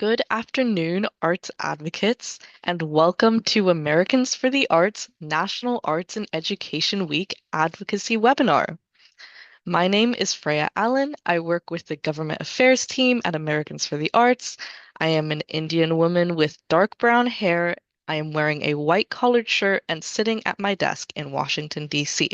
Good afternoon, arts advocates, and welcome to Americans for the Arts National Arts and Education Week Advocacy webinar. My name is Freya Allen. I work with the Government Affairs team at Americans for the Arts. I am an Indian woman with dark brown hair. I am wearing a white collared shirt and sitting at my desk in Washington, D.C.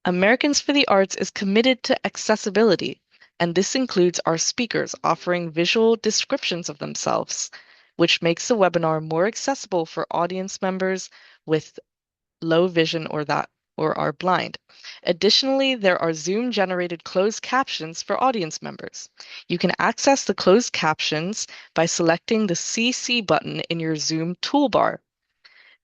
Americans for the Arts is committed to accessibility, and this includes our speakers offering visual descriptions of themselves, which makes the webinar more accessible for audience members with low vision or are blind. Additionally, there are Zoom-generated closed captions for audience members. You can access the closed captions by selecting the CC button in your Zoom toolbar.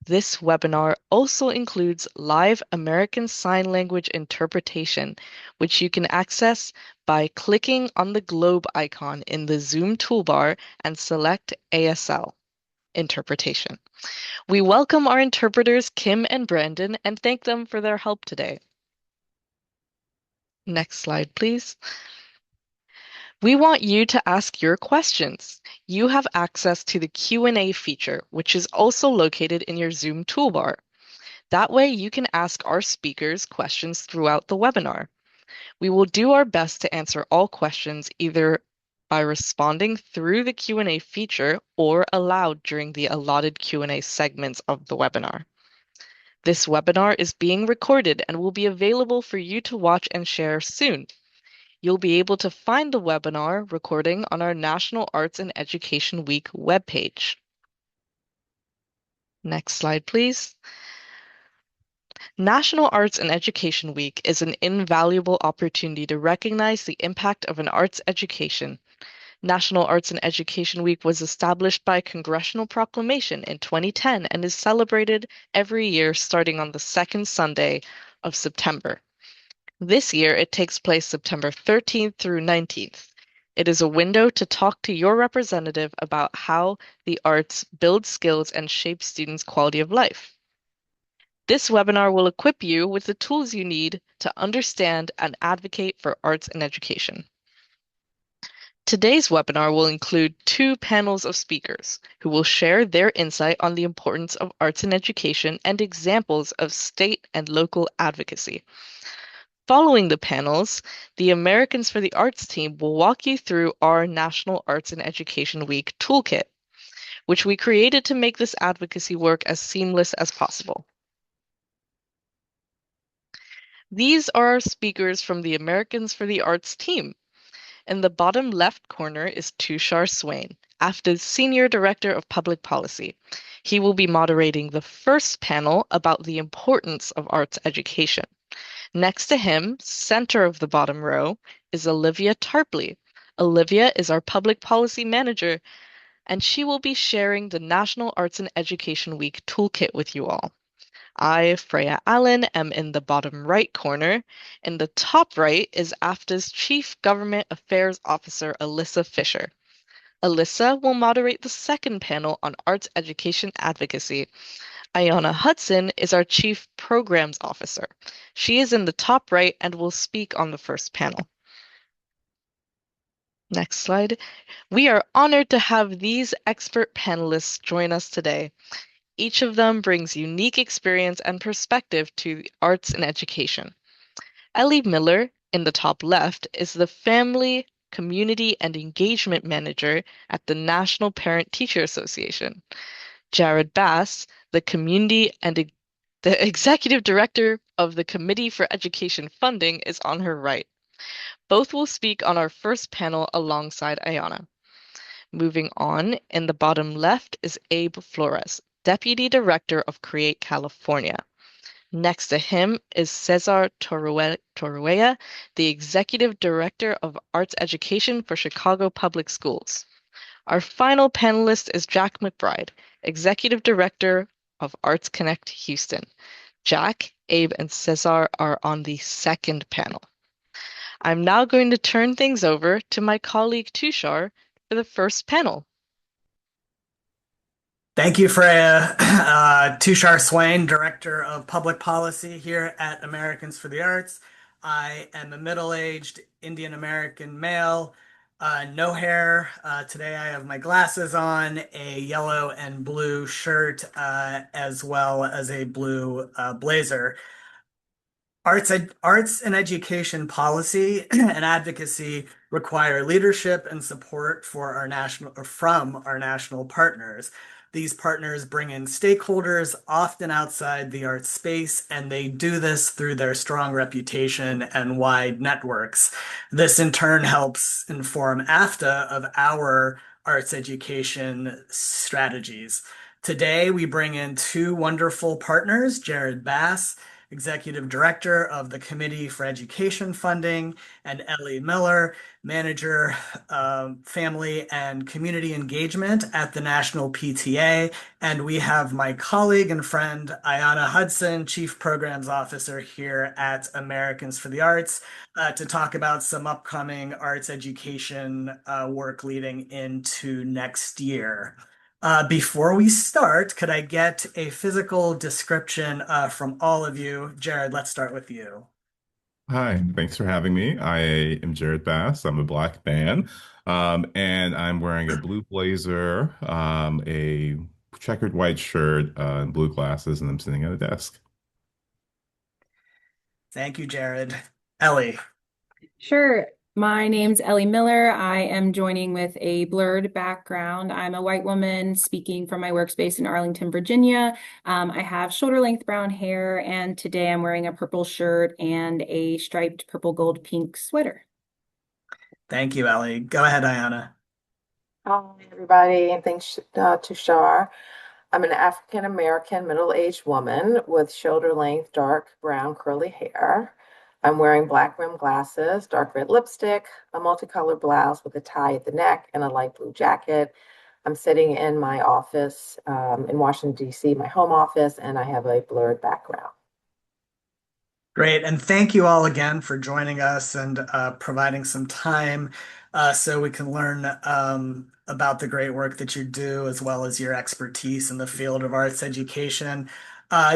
This webinar also includes live American Sign Language interpretation, which you can access by clicking on the globe icon in the Zoom toolbar and select ASL, interpretation. We welcome our interpreters, Kim and Brandon, and thank them for their help today. Next slide, please. We want you to ask your questions. You have access to the Q&A feature, which is also located in your Zoom toolbar. That way you can ask our speakers questions throughout the webinar. We will do our best to answer all questions either by responding through the Q&A feature or aloud during the allotted Q&A segments of the webinar. This webinar is being recorded and will be available for you to watch and share soon. You'll be able to find the webinar recording on our National Arts and Education Week webpage. Next slide, please. National Arts and Education Week is an invaluable opportunity to recognize the impact of an arts education. National Arts and Education Week was established by congressional proclamation in 2010 and is celebrated every year starting on the second Sunday of September. This year, it takes place September 13th through 19th. It is a window to talk to your representative about how the arts build skills and shape students' quality of life. This webinar will equip you with the tools you need to understand and advocate for arts and education. Today's webinar will include two panels of speakers who will share their insight on the importance of arts and education and examples of state and local advocacy. Following the panels, the Americans for the Arts team will walk you through our National Arts and Education Week toolkit, which we created to make this advocacy work as seamless as possible. These are our speakers from the Americans for the Arts team. In the bottom left corner is Tushar Swain, AFTA's Senior Director of Public Policy. He will be moderating the first panel about the importance of arts education. Next to him, center of the bottom row, is Olivia Tarpley. Olivia is our Public Policy Manager, and she will be sharing the National Arts and Education Week toolkit with you all. I, Freya Allen, am in the bottom right corner. In the top right is AFTA's Chief Government Affairs Officer, Alyssa Fisher. Alyssa will moderate the second panel on arts education advocacy. Ayana Hudson is our Chief Programs Officer. She is in the top right and will speak on the first panel. Next slide. We are honored to have these expert panelists join us today. Each of them brings unique experience and perspective to arts and education. Ellie Miller, in the top left, is the Family, Community, and Engagement Manager at the National Parent-Teacher Association. Jared Bass, the the Executive Director of the Committee for Education Funding, is on her right. Both will speak on our first panel alongside Ayana. Moving on, in the bottom left is Abe Flores, Deputy Director of Create California. Next to him is Cesar Torruella, the Executive Director of Arts Education for Chicago Public Schools. Our final panelist is Jack McBride, Executive Director of Arts Connect Houston. Jack, Abe, and Cesar are on the second panel. I'm now going to turn things over to my colleague Tushar for the first panel. Thank you, Freya. Tushar Swain, Director of Public Policy here at Americans for the Arts. I am a middle-aged Indian American male No hair. Today I have my glasses on, a yellow and blue shirt, as well as a blue blazer. Arts and education policy and advocacy require leadership and support for our national or from our national partners. These partners bring in stakeholders, often outside the arts space, and they do this through their strong reputation and wide networks. This in turn helps inform AFTA of our arts education strategies. Today, we bring in two wonderful partners, Jared Bass, Executive Director of the Committee for Education Funding, and Ellie Miller, Manager Family and Community Engagement at the National PTA. And we have my colleague and friend, Ayana Hudson, Chief Programs Officer here at Americans for the Arts, to talk about some upcoming arts education work leading into next year. Before we start, could I get a physical description from all of you? Jared, let's start with you. Hi, thanks for having me. I am Jared Bass. I'm a black man, and I'm wearing a blue blazer, a checkered white shirt, and blue glasses, and I'm sitting at a desk. Thank you, Jared. Ellie, Sure. My name's Ellie Miller. I am joining with a blurred background. I'm a white woman speaking from my workspace in Arlington, Virginia. I have shoulder length brown hair, and today I'm wearing a purple shirt and a striped purple gold pink sweater. thank you, Ellie. Go ahead, Ayana. Hi, everybody, and thanks to Shar. I'm an African American middle-aged woman with shoulder-length, dark brown curly hair. I'm wearing black rim glasses, dark red lipstick, a multicolored blouse with a tie at the neck, and a light blue jacket. I'm sitting in my office in Washington, D.C., my home office, and I have a blurred background. Great. And thank you all again for joining us and providing some time so we can learn about the great work that you do, as well as your expertise in the field of arts education.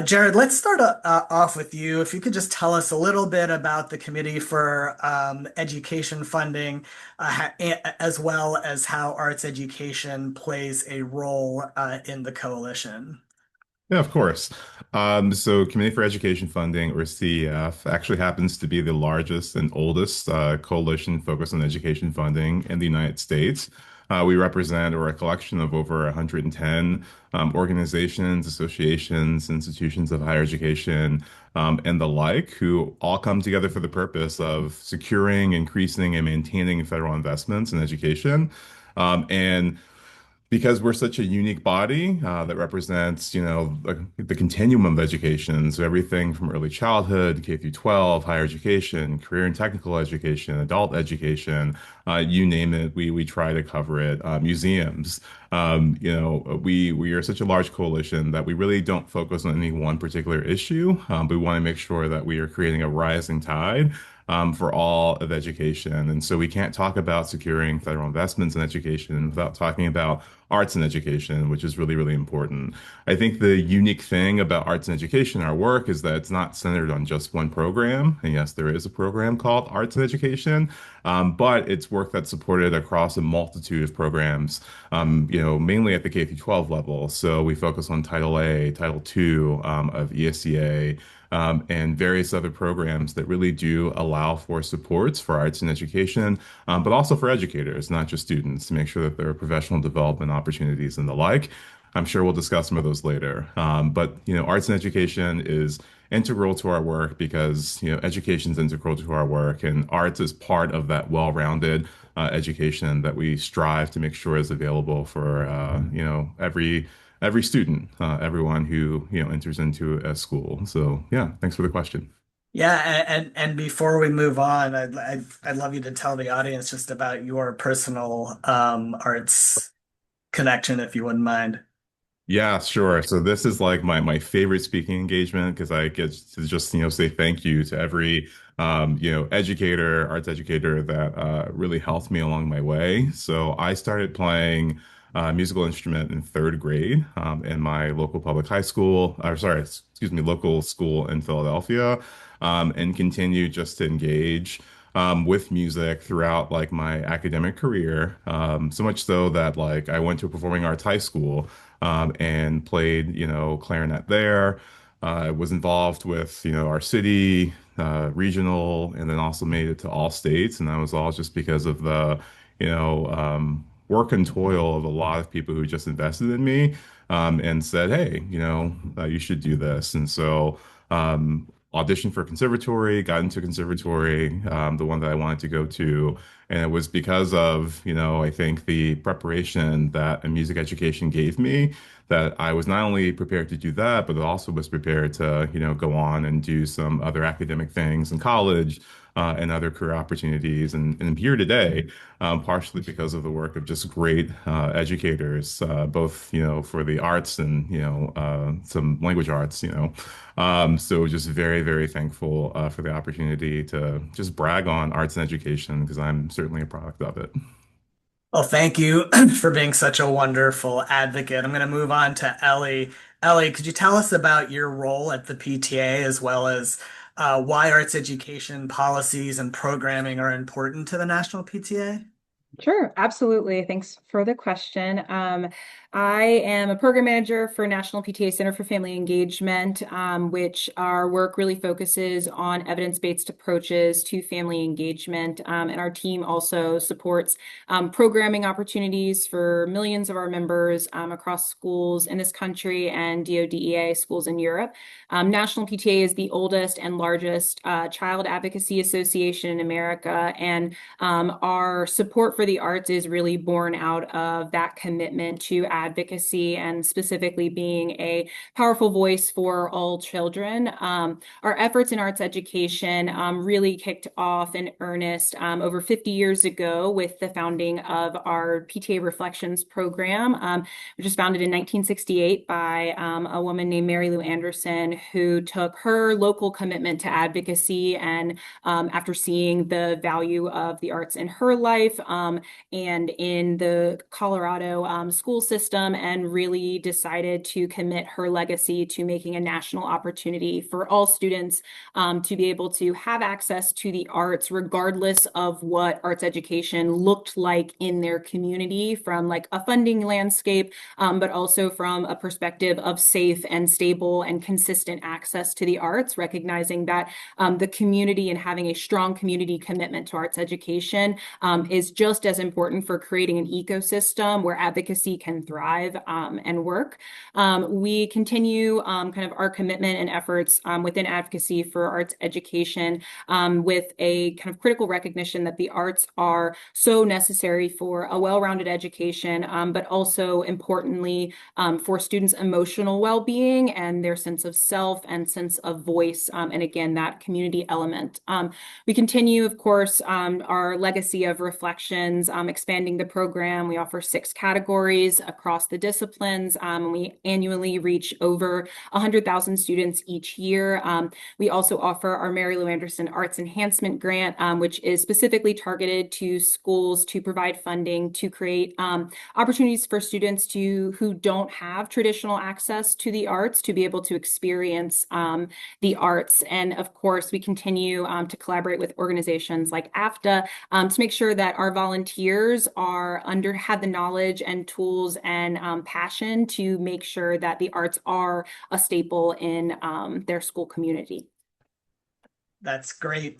Jared, let's start off with you. If you could just tell us a little bit about the Committee for Education Funding, as well as how arts education plays a role in the coalition. Yeah, of course. So Committee for Education Funding, or CEF, actually happens to be the largest and oldest coalition focused on education funding in the United States. We represent or a collection of over 110 organizations, associations, institutions of higher education, and the like, who all come together for the purpose of securing, increasing, and maintaining federal investments in education. And because we're such a unique body that represents, the continuum of education. So everything from early childhood, K through 12, higher education, career and technical education, adult education, you name it, we try to cover it. Museums. We are such a large coalition that we really don't focus on any one particular issue. But we want to make sure that we are creating a rising tide for all of education. And so we can't talk about securing federal investments in education without talking about arts and education, which is really, really important. I think the unique thing about arts and education, our work, is that it's not centered on just one program. And yes, there is a program called Arts and Education, but it's work that's supported across a multitude of programs, mainly at the K through 12 level. So we focus on Title A, Title II of ESCA, and various other programs that really do allow for supports for arts and education, but also for educators, not just students, to make sure that there are professional development opportunities and the like. I'm sure we'll discuss some of those later. But arts and education is integral to our work because education is integral to our work, and arts is part of that well-rounded education that we strive to make sure is available for every student, everyone who enters into a school. So yeah, thanks for the question. Yeah, and before we move on, I'd love you to tell the audience just about your personal arts connection, if you wouldn't mind. Yeah, sure. So this is like my favorite speaking engagement because I get to just say thank you to every educator, arts educator that really helped me along my way. So I started playing a musical instrument in third grade in my local public high school, or sorry, excuse me, local school in Philadelphia, and continued just to engage with music throughout like my academic career. So much so that like I went to a performing arts high school and played, clarinet there. I was involved with, our city, regional, and then also made it to all states. And that was all just because of the, work and toil of a lot of people who just invested in me and said, hey, you should do this. And so auditioned for conservatory, got into conservatory, the one that I wanted to go to. And it was because of, I think the preparation that a music education gave me that I was not only prepared to do that, but also was prepared to, go on and do some other academic things in college and other career opportunities. And I'm here today, partially because of the work of just great educators, both, for the arts and, some language arts, so just very, very thankful for the opportunity to just brag on arts and education because I'm certainly a product of it. Well, thank you for being such a wonderful advocate. I'm going to move on to Ellie. Ellie, could you tell us about your role at the PTA as well as why arts education policies and programming are important to the National PTA? Sure, absolutely. Thanks for the question. I am a program manager for National PTA Center for Family Engagement, which our work really focuses on evidence-based approaches to family engagement. And our team also supports programming opportunities for millions of our members across schools in this country and DODEA schools in Europe. National PTA is the oldest and largest child advocacy association in America, and our support for the arts is really born out of that commitment to advocacy and specifically being a powerful voice for all children. Our efforts in arts education really kicked off in earnest over 50 years ago with the founding of our PTA Reflections program, which was founded in 1968 by a woman named Mary Lou Anderson, who took her local commitment to advocacy and after seeing the value of the arts in her life and in the Colorado school system, and really decided to commit her legacy to making a national opportunity for all students to be able to have access to the arts, regardless of what arts education looked like in their community, from like a funding landscape, but also from a perspective of safe and stable and consistent access to the arts, recognizing that the community and having a strong community commitment to arts education is just as important for creating an ecosystem where advocacy can thrive and work. We continue kind of our commitment and efforts within advocacy for arts education with a kind of critical recognition that the arts are so necessary for a well-rounded education, but also importantly for students' emotional well-being and their sense of self and sense of voice, and again, that community element. We continue, of course, our legacy of reflections, expanding the program. We offer 6 categories across the disciplines. We annually reach over 100,000 students each year. We also offer our Mary Lou Anderson Arts Enhancement Grant, which is specifically targeted to schools to provide funding to create opportunities for students who don't have traditional access to the arts to be able to experience the arts. And of course, we continue to collaborate with organizations like AFTA to make sure that our volunteers have the knowledge and tools and passion to make sure that the arts are a staple in their school community. That's great.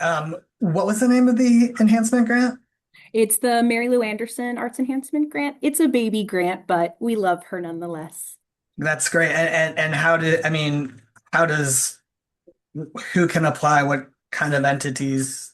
What was the name of the enhancement grant? It's the Mary Lou Anderson Arts Enhancement Grant. It's a baby grant, but we love her nonetheless. That's great. And how does who can apply? What kind of entities?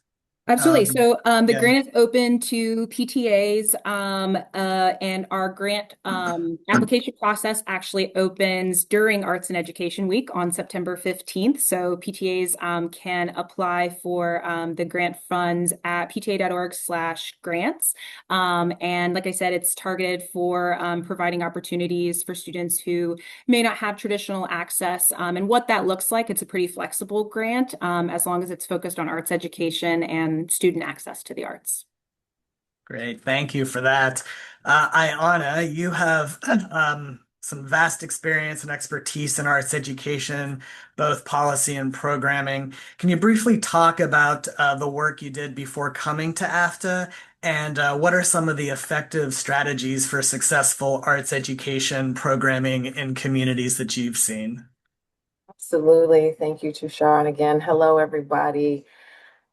Absolutely. So the Yeah. grant is open to PTAs, and our grant application process actually opens during Arts and Education Week on September 15th. So PTAs can apply for the grant funds at pta.org/grants. And like I said, it's targeted for providing opportunities for students who may not have traditional access. And what that looks like, it's a pretty flexible grant as long as it's focused on arts education and student access to the arts. Great. Thank you for that. Ayana, you have some vast experience and expertise in arts education, both policy and programming. Can you briefly talk about the work you did before coming to AFTA, and what are some of the effective strategies for successful arts education programming in communities that you've seen? Absolutely. Thank you, Tushar. And again, hello, everybody.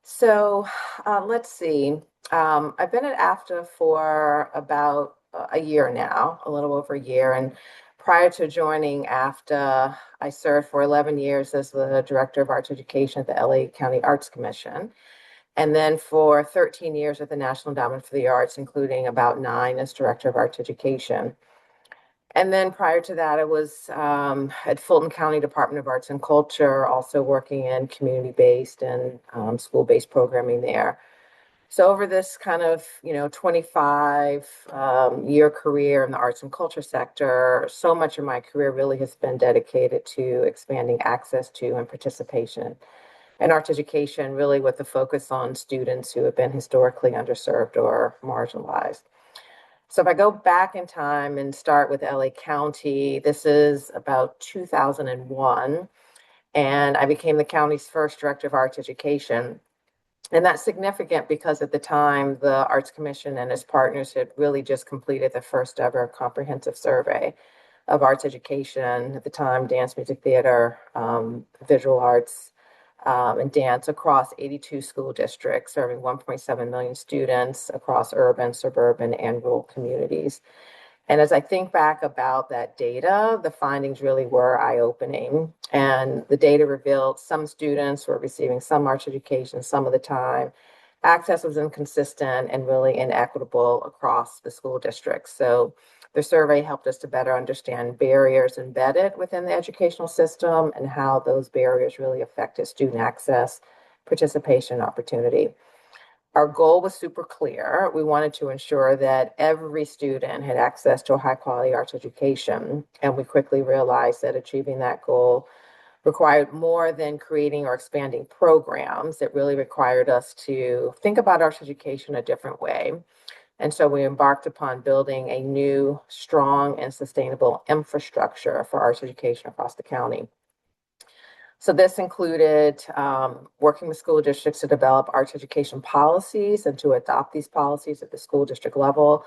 So let's see. I've been at AFTA for about a year now, a little over a year. And prior to joining AFTA, I served for 11 years as the Director of Arts Education at the LA County Arts Commission. And then for 13 years at the National Endowment for the Arts, including about 9 as Director of Arts Education. And then prior to that, I was at Fulton County Department of Arts and Culture, also working in community-based and school-based programming there. So over this kind of, 25 year career in the arts and culture sector, so much of my career really has been dedicated to expanding access to and participation in arts education, really with the focus on students who have been historically underserved or marginalized. So if I go back in time and start with LA County, this is about 2001, and I became the county's first director of arts education. And that's significant because at the time, the Arts Commission and its partners had really just completed the first ever comprehensive survey of arts education. At the time, dance, music, theater, visual arts, and dance across 82 school districts, serving 1.7 million students across urban, suburban, and rural communities. And as I think back about that data, the findings really were eye-opening. And the data revealed some students were receiving some arts education some of the time. Access was inconsistent and really inequitable across the school districts. So the survey helped us to better understand barriers embedded within the educational system and how those barriers really affected student access, participation, and opportunity. Our goal was super clear. We wanted to ensure that every student had access to a high quality arts education. And we quickly realized that achieving that goal required more than creating or expanding programs. It really required us to think about arts education a different way. And so we embarked upon building a new, strong, and sustainable infrastructure for arts education across the county. So this included working with school districts to develop arts education policies and to adopt these policies at the school district level.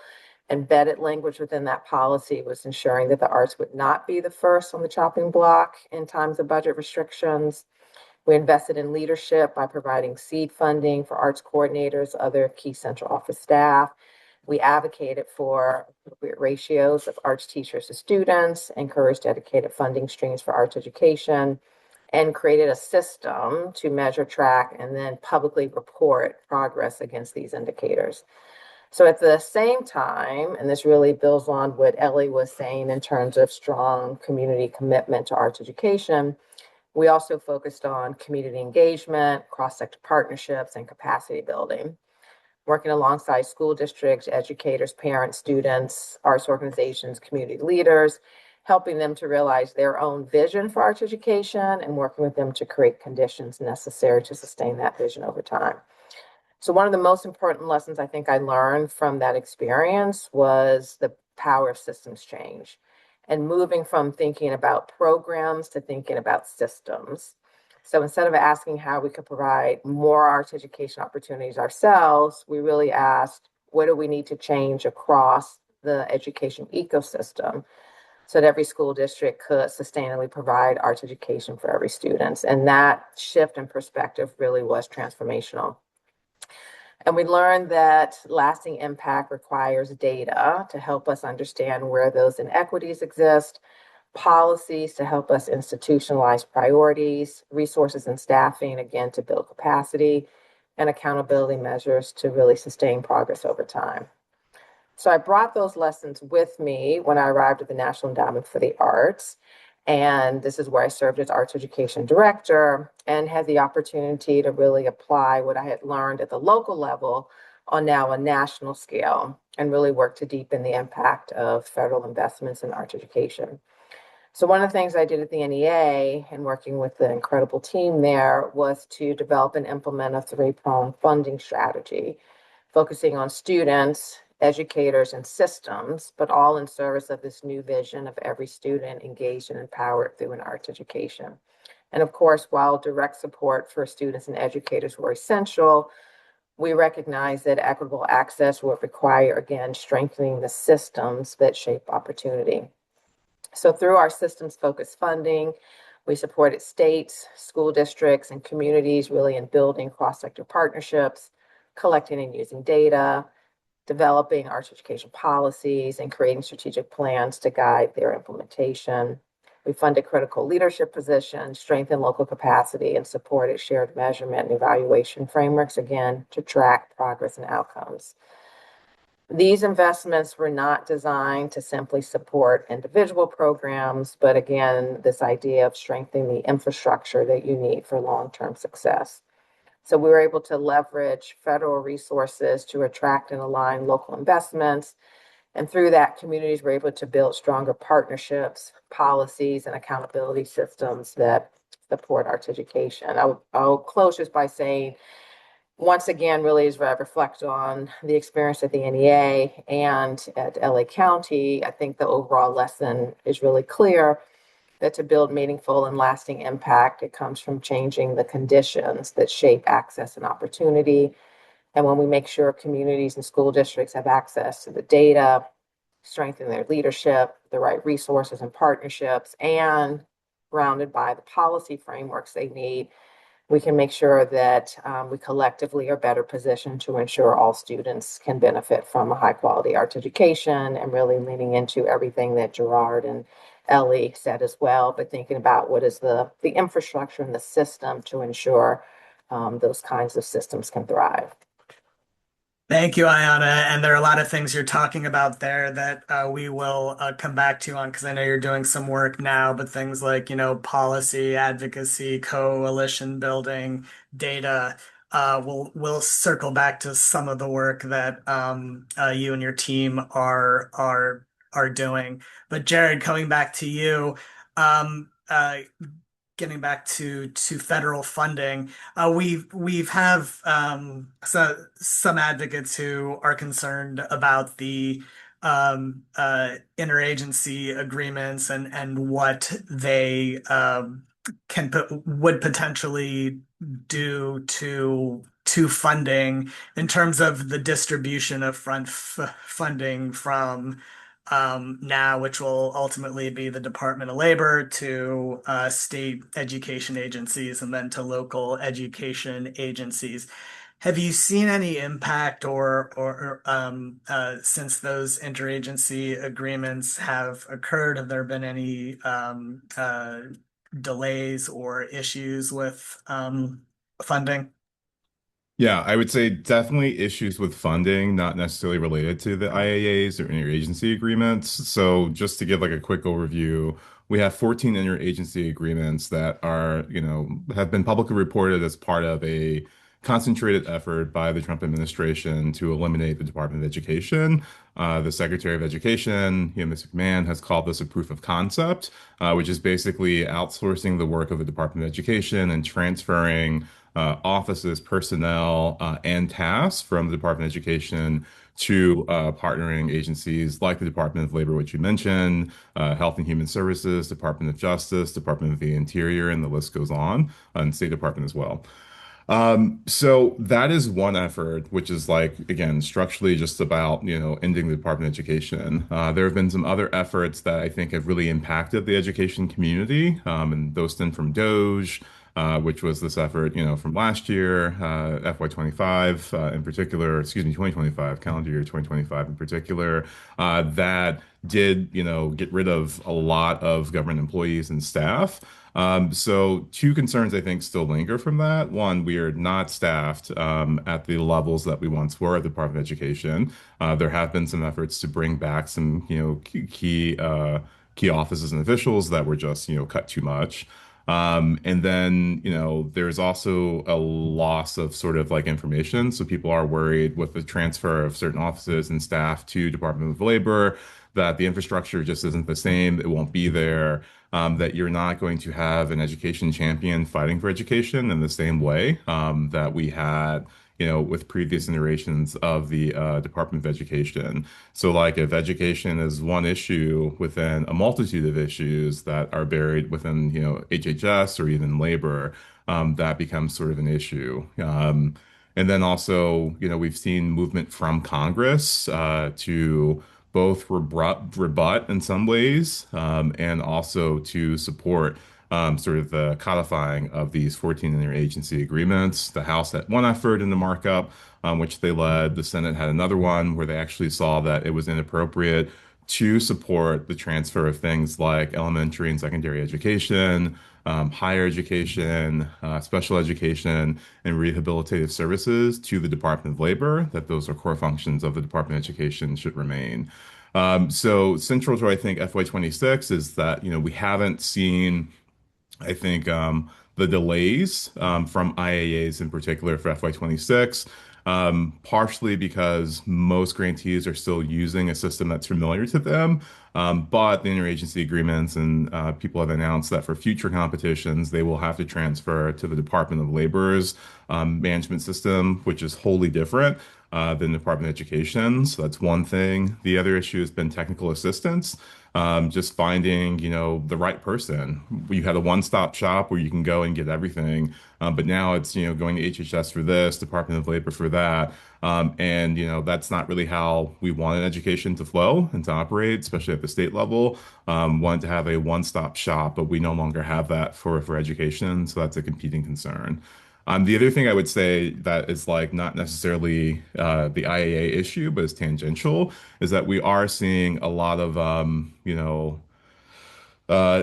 Embedded language within that policy was ensuring that the arts would not be the first on the chopping block in times of budget restrictions. We invested in leadership by providing seed funding for arts coordinators, other key central office staff. We advocated for appropriate ratios of arts teachers to students, encouraged dedicated funding streams for arts education, and created a system to measure, track, and then publicly report progress against these indicators. So at the same time, and this really builds on what Ellie was saying in terms of strong community commitment to arts education, we also focused on community engagement, cross-sector partnerships, and capacity building, working alongside school districts, educators, parents, students, arts organizations, community leaders, helping them to realize their own vision for arts education and working with them to create conditions necessary to sustain that vision over time. So one of the most important lessons I think I learned from that experience was the power of systems change and moving from thinking about programs to thinking about systems. So instead of asking how we could provide more arts education opportunities ourselves, we really asked, what do we need to change across the education ecosystem so that every school district could sustainably provide arts education for every student? And that shift in perspective really was transformational. And we learned that lasting impact requires data to help us understand where those inequities exist, policies to help us institutionalize priorities, resources and staffing, again, to build capacity, and accountability measures to really sustain progress over time. So I brought those lessons with me when I arrived at the National Endowment for the Arts. And this is where I served as arts education director and had the opportunity to really apply what I had learned at the local level on now a national scale and really work to deepen the impact of federal investments in arts education. So one of the things I did at the NEA and working with the incredible team there was to develop and implement a three-pronged funding strategy, focusing on students, educators, and systems, but all in service of this new vision of every student engaged and empowered through an arts education. And of course, while direct support for students and educators were essential, we recognize that equitable access would require, again, strengthening the systems that shape opportunity. So through our systems-focused funding, we supported states, school districts, and communities really in building cross-sector partnerships, collecting and using data, developing arts education policies, and creating strategic plans to guide their implementation. We funded critical leadership positions, strengthened local capacity, and supported shared measurement and evaluation frameworks, again, to track progress and outcomes. These investments were not designed to simply support individual programs, but again, this idea of strengthening the infrastructure that you need for long-term success. So we were able to leverage federal resources to attract and align local investments. And through that, communities were able to build stronger partnerships, policies, and accountability systems that support arts education. I'll close just by saying, once again, really as I reflect on the experience at the NEA and at LA County, I think the overall lesson is really clear that to build meaningful and lasting impact, it comes from changing the conditions that shape access and opportunity. And when we make sure communities and school districts have access to the data, strengthen their leadership, the right resources and partnerships, and grounded by the policy frameworks they need, we can make sure that we collectively are better positioned to ensure all students can benefit from a high quality arts education, and really leaning into everything that Gerard and Ellie said as well, but thinking about what is the infrastructure and the system to ensure those kinds of systems can thrive. Thank you, Ayana. And there are a lot of things you're talking about there that we will come back to on, because I know you're doing some work now, but things like, policy, advocacy, coalition building, data. We'll circle back to some of the work that you and your team are doing. But Jared, coming back to you, um, uh, getting back to federal funding, we've have some advocates who are concerned about the interagency agreements and what they would potentially do to funding in terms of the distribution of funding from now, which will ultimately be the Department of Labor, to state education agencies and then to local education agencies. Have you seen any impact or since those interagency agreements have occurred? Have there been any delays or issues with funding? Yeah, I would say definitely issues with funding, not necessarily related to the IAAs or interagency agreements. So just to give like a quick overview, we have 14 interagency agreements that are, have been publicly reported as part of a concentrated effort by the Trump administration to eliminate the Department of Education. The Secretary of Education, Ms. McMahon, has called this a proof of concept, which is basically outsourcing the work of the Department of Education and transferring offices, personnel, and tasks from the Department of Education to partnering agencies like the Department of Labor, which you mentioned, Health and Human Services, Department of Justice, Department of the Interior, and the list goes on, and State Department as well. So that is one effort, which is like, again, structurally just about, ending the Department of Education. There have been some other efforts that I think have really impacted the education community, and those stem from DOGE, which was this effort, from last year, FY25 in particular, excuse me, 2025, calendar year 2025 in particular, that did, get rid of a lot of government employees and staff. So two concerns I think still linger from that. One, we are not staffed at the levels that we once were at the Department of Education. There have been some efforts to bring back some, key offices and officials that were just, cut too much. And then, there's also a loss of sort of like information. So people are worried with the transfer of certain offices and staff to Department of Labor that the infrastructure just isn't the same. It won't be there. That you're not going to have an education champion fighting for education in the same way that we had, with previous iterations of the Department of Education. So, like, if education is one issue within a multitude of issues that are buried within, HHS or even labor, that becomes sort of an issue. And then also, we've seen movement from Congress to both rebut in some ways, and also to support sort of the codifying of these 14 interagency agreements. The House had one effort in the markup, which they led. The Senate had another one where they actually saw that it was inappropriate to support the transfer of things like elementary and secondary education, higher education, special education, and rehabilitative services to the Department of Labor, that those are core functions of the Department of Education should remain. So central to, I think, FY26 is that, we haven't seen, I think, the delays from IAAs in particular for FY26, partially because most grantees are still using a system that's familiar to them. But the interagency agreements and people have announced that for future competitions, they will have to transfer to the Department of Labor's management system, which is wholly different than the Department of Education. So that's one thing. The other issue has been technical assistance. Just finding, the right person. You had a one-stop shop where you can go and get everything, but now it's, going to HHS for this, Department of Labor for that, and that's not really how we wanted education to flow and to operate, especially at the state level. Wanted to have a one-stop shop, but we no longer have that for education, so that's a competing concern. The other thing I would say that is like not necessarily the IAA issue, but is tangential, is that we are seeing a lot of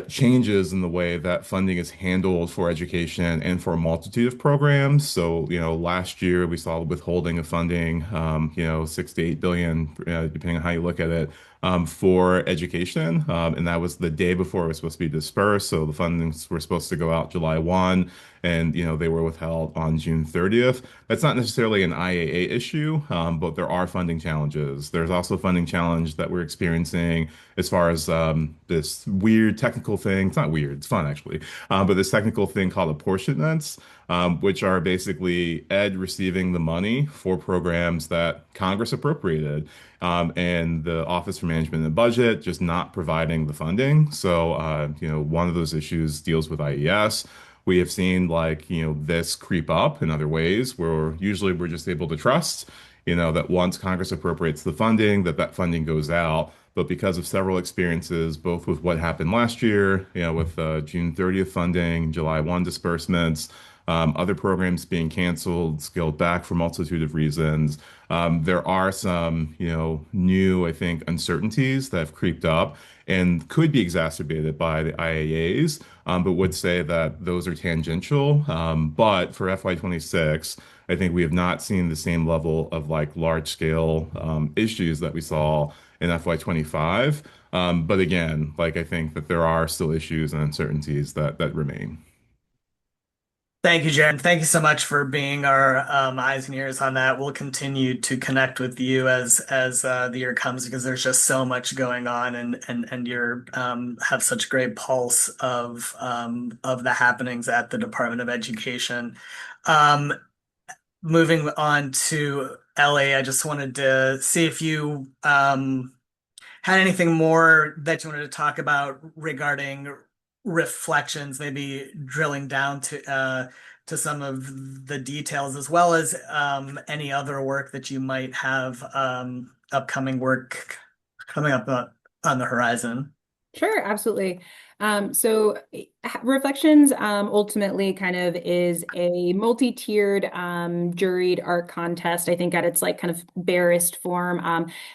changes in the way that funding is handled for education and for a multitude of programs. So, last year we saw withholding of funding, 6 to 8 billion, depending on how you look at it, for education. And that was the day before it was supposed to be dispersed. So the fundings were supposed to go out July 1, and, they were withheld on June 30th. That's not necessarily an IAA issue, but there are funding challenges. There's also funding challenge that we're experiencing as far as this weird technical thing. It's not weird, it's fun actually, but this technical thing called apportionments, which are basically Ed receiving the money for programs that Congress appropriated, and the Office for Management and Budget just not providing the funding. So, one of those issues deals with IES. We have seen like, this creep up in other ways where usually we're just able to trust, that once Congress appropriates the funding, that funding goes out. But because of several experiences, both with what happened last year, with June 30th funding, July 1 disbursements, other programs being canceled, scaled back for a multitude of reasons, there are some, new, I think, uncertainties that have creeped up and could be exacerbated by the IAAs, but would say that those are tangential. But for FY26, I think we have not seen the same level of like large scale issues that we saw in FY25. But again, like I think that there are still issues and uncertainties that remain. Thank you, Jared. Thank you so much for being our eyes and ears on that. We'll continue to connect with you as the year comes because there's just so much going on, and you're have such great pulse of the happenings at the Department of Education. Um, Moving on to Ellie, I just wanted to see if you had anything more that you wanted to talk about regarding reflections, maybe drilling down to some of the details, as well as any other work that you might have upcoming work coming up on the horizon. Sure, absolutely. So Reflections ultimately kind of is a multi-tiered juried art contest, I think at its like kind of barest form.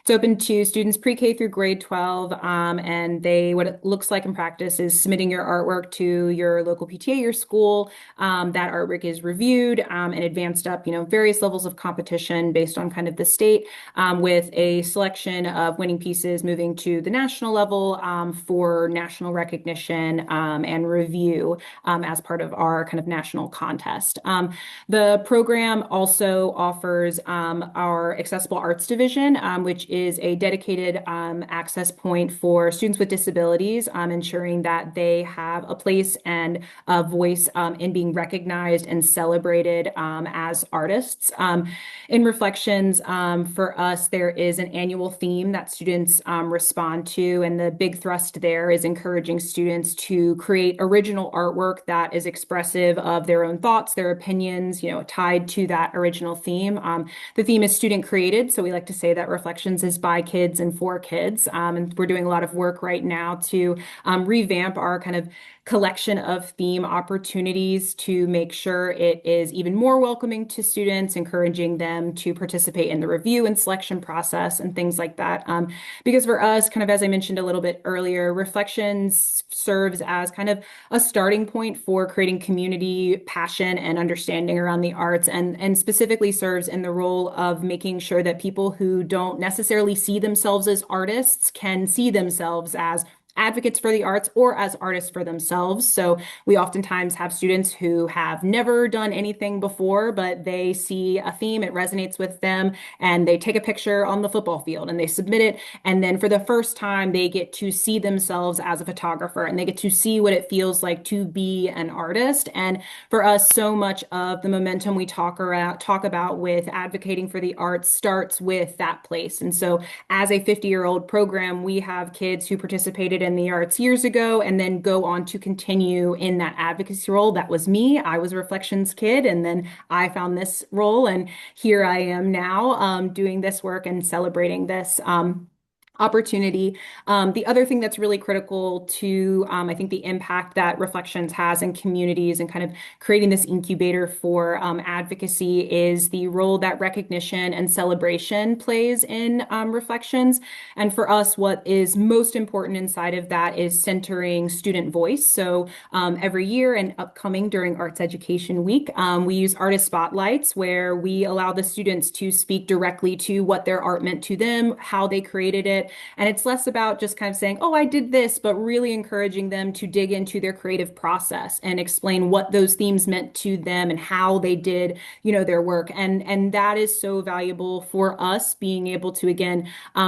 It's open to students pre-K through grade 12, and what it looks like in practice is submitting your artwork to your local PTA, your school. That artwork is reviewed and advanced up, various levels of competition based on kind of the state, with a selection of winning pieces moving to the national level for national recognition recognition and review as part of our kind of national contest. The program also offers our Accessible Arts Division, which is a dedicated access point for students with disabilities, ensuring that they have a place and a voice in being recognized and celebrated as artists. In Reflections, for us, there is an annual theme that students respond to, and the big thrust there is encouraging students to create original artwork that is expressive of their own thoughts, their opinions, tied to that original theme. The theme is student created, so we like to say that Reflections is by kids and for kids. And we're doing a lot of work right now to revamp our kind of collection of theme opportunities to make sure it is even more welcoming to students, encouraging them to participate in the review and selection process and things like that. Because for us, kind of as I mentioned a little bit earlier, Reflections serves as kind of a starting point for creating community, passion, and understanding around the arts, and specifically serves in the role of making sure that people who don't necessarily see themselves as artists can see themselves as advocates for the arts or as artists for themselves. So we oftentimes have students who have never done anything before, but they see a theme, it resonates with them, and they take a picture on the football field and they submit it. And then for the first time, they get to see themselves as a photographer and they get to see what it feels like to be an artist. And for us, so much of the momentum we talk about with advocating for the arts starts with that place. And so as a 50-year-old program, we have kids who participated in the arts years ago and then go on to continue in that advocacy role. That was me. I was a Reflections kid, and then I found this role, and here I am now doing this work and celebrating this opportunity. The other thing that's really critical to, I think, the impact that Reflections has in communities and kind of creating this incubator for advocacy is the role that recognition and celebration plays in Reflections. And for us, what is most important inside of that is centering student voice. So every year and upcoming during Arts Education Week, we use artist spotlights where we allow the students to speak directly to what their art meant to them, how they created it. And it's less about just kind of saying, oh, I did this, but really encouraging them to dig into their creative process and explain what those themes meant to them and how they did, their work. And that is so valuable for us being able to, again,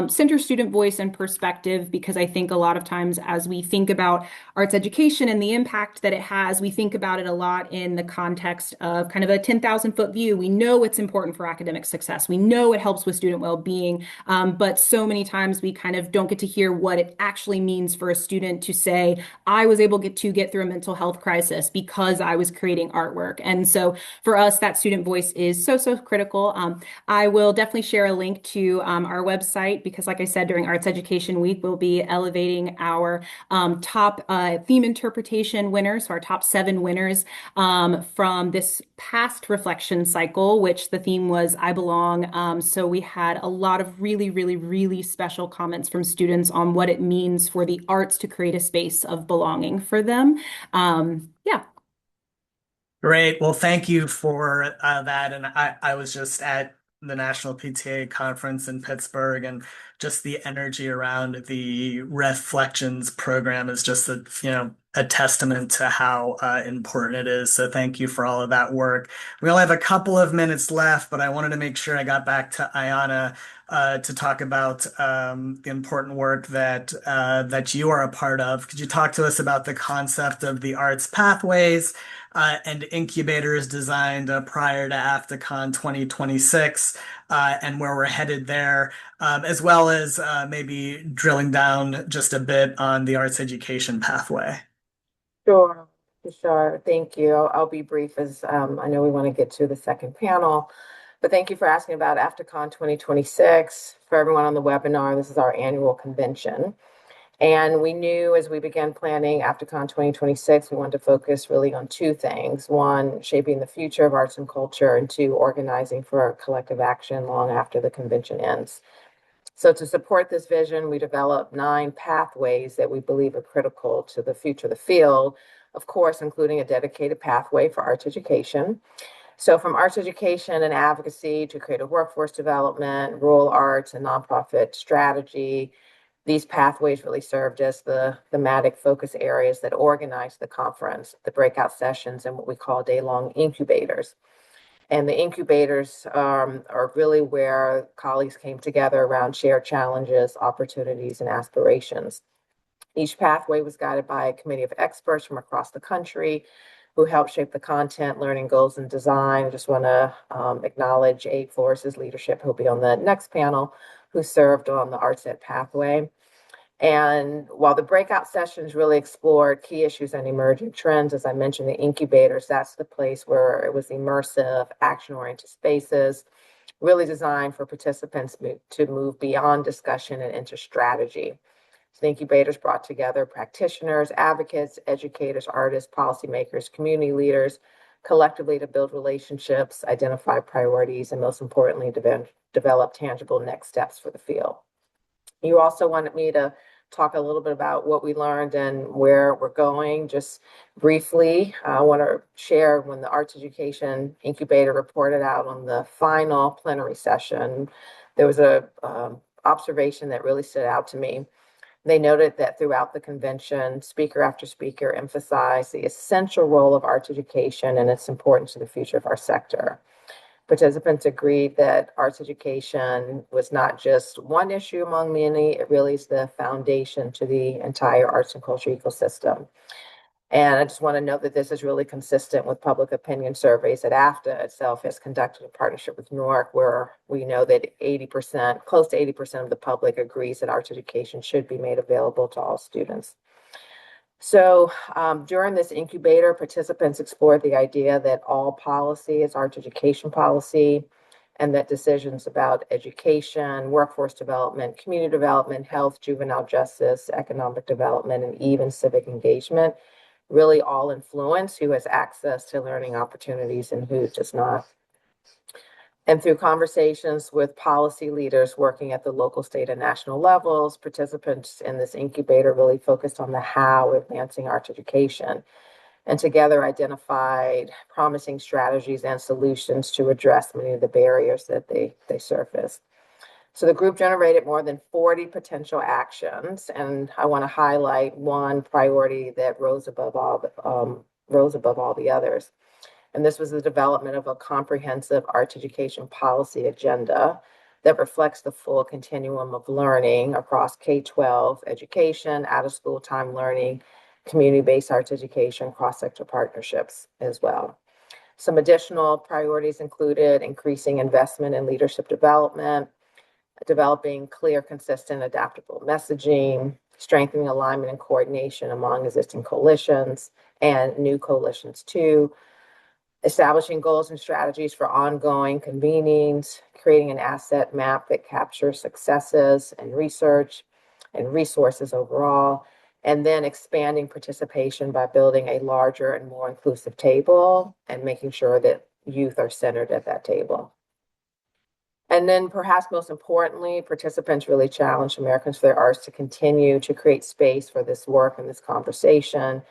center student voice and perspective, because I think a lot of times as we think about arts education and the impact that it has, we think about it a lot in the context of kind of a 10,000-foot view. We know it's important for academic success. We know it helps with student well-being, but so many times we kind of don't get to hear what it actually means for a student to say, I was able to get through a mental health crisis because I was creating artwork. And so for us, that student voice is so, so critical. I will definitely share a link to our website because, like I said, during Arts Education Week, we'll be elevating our top theme interpretation winners, so our top 7 winners from this past reflection cycle, which the theme was I Belong. So we had a lot of really, really, really special comments from students on what it means for the arts to create a space of belonging for them. Yeah. Great. Well, thank you for that. And I was just at the National PTA conference in Pittsburgh, and just the energy around the Reflections program is just a testament to how important it is. So thank you for all of that work. We only have a couple of minutes left, but I wanted to make sure I got back to Ayana to talk about the important work that you are a part of. Could you talk to us about the concept of the arts pathways and incubators designed prior to AFTACON 2026 and where we're headed there, as well as maybe drilling down just a bit on the arts education pathway? Sure, sure. Thank you. I'll be brief as I know we want to get to the second panel, but thank you for asking about AFTACON 2026. For everyone on the webinar, this is our annual convention. And we knew as we began planning AFTACON 2026, we wanted to focus really on 2 things. 1, shaping the future of arts and culture, and 2, organizing for collective action long after the convention ends. So to support this vision, we developed 9 pathways that we believe are critical to the future of the field, of course, including a dedicated pathway for arts education. So from arts education and advocacy to creative workforce development, rural arts and nonprofit strategy, These pathways really served as the thematic focus areas that organized the conference, the breakout sessions, and what we call day-long incubators. And the incubators are really where colleagues came together around shared challenges, opportunities, and aspirations. Each pathway was guided by a committee of experts from across the country who helped shape the content, learning goals, and design. I just want to acknowledge Abe Flores' leadership, who'll be on the next panel, who served on the Arts Ed pathway. And while the breakout sessions really explored key issues and emerging trends, as I mentioned, the incubators, that's the place where it was immersive, action-oriented spaces, really designed for participants to move beyond discussion and into strategy. So the incubators brought together practitioners, advocates, educators, artists, policymakers, community leaders, collectively to build relationships, identify priorities, and most importantly, develop tangible next steps for the field. You also wanted me to talk a little bit about what we learned and where we're going. Just briefly, I want to share when the Arts Education Incubator reported out on the final plenary session, there was a observation that really stood out to me. They noted that throughout the convention, speaker after speaker emphasized the essential role of arts education and its importance to the future of our sector. Participants agreed that arts education was not just one issue among many, it really is the foundation to the entire arts and culture ecosystem. And I just want to note that this is really consistent with public opinion surveys that AFTA itself has conducted in partnership with Newark, where we know that 80%, close to 80% of the public agrees that arts education should be made available to all students. So during this incubator, participants explored the idea that all policy is arts education policy, and that decisions about education, workforce development, community development, health, juvenile justice, economic development, and even civic engagement really all influence who has access to learning opportunities and who does not. And through conversations with policy leaders working at the local, state, and national levels, participants in this incubator really focused on the how of advancing arts education, and together identified promising strategies and solutions to address many of the barriers that they surfaced. So the group generated more than 40 potential actions, and I want to highlight one priority that rose above all the others. And this was the development of a comprehensive arts education policy agenda that reflects the full continuum of learning across K-12 education, out-of-school time learning, community-based arts education, cross-sector partnerships as well. Some additional priorities included increasing investment in leadership development, developing clear, consistent, adaptable messaging, strengthening alignment and coordination among existing coalitions and new coalitions too, establishing goals and strategies for ongoing convenings, creating an asset map that captures successes and research and resources overall, and then expanding participation by building a larger and more inclusive table and making sure that youth are centered at that table. And then perhaps most importantly, participants really challenged Americans for Their Arts to continue to create space for this work and this conversation,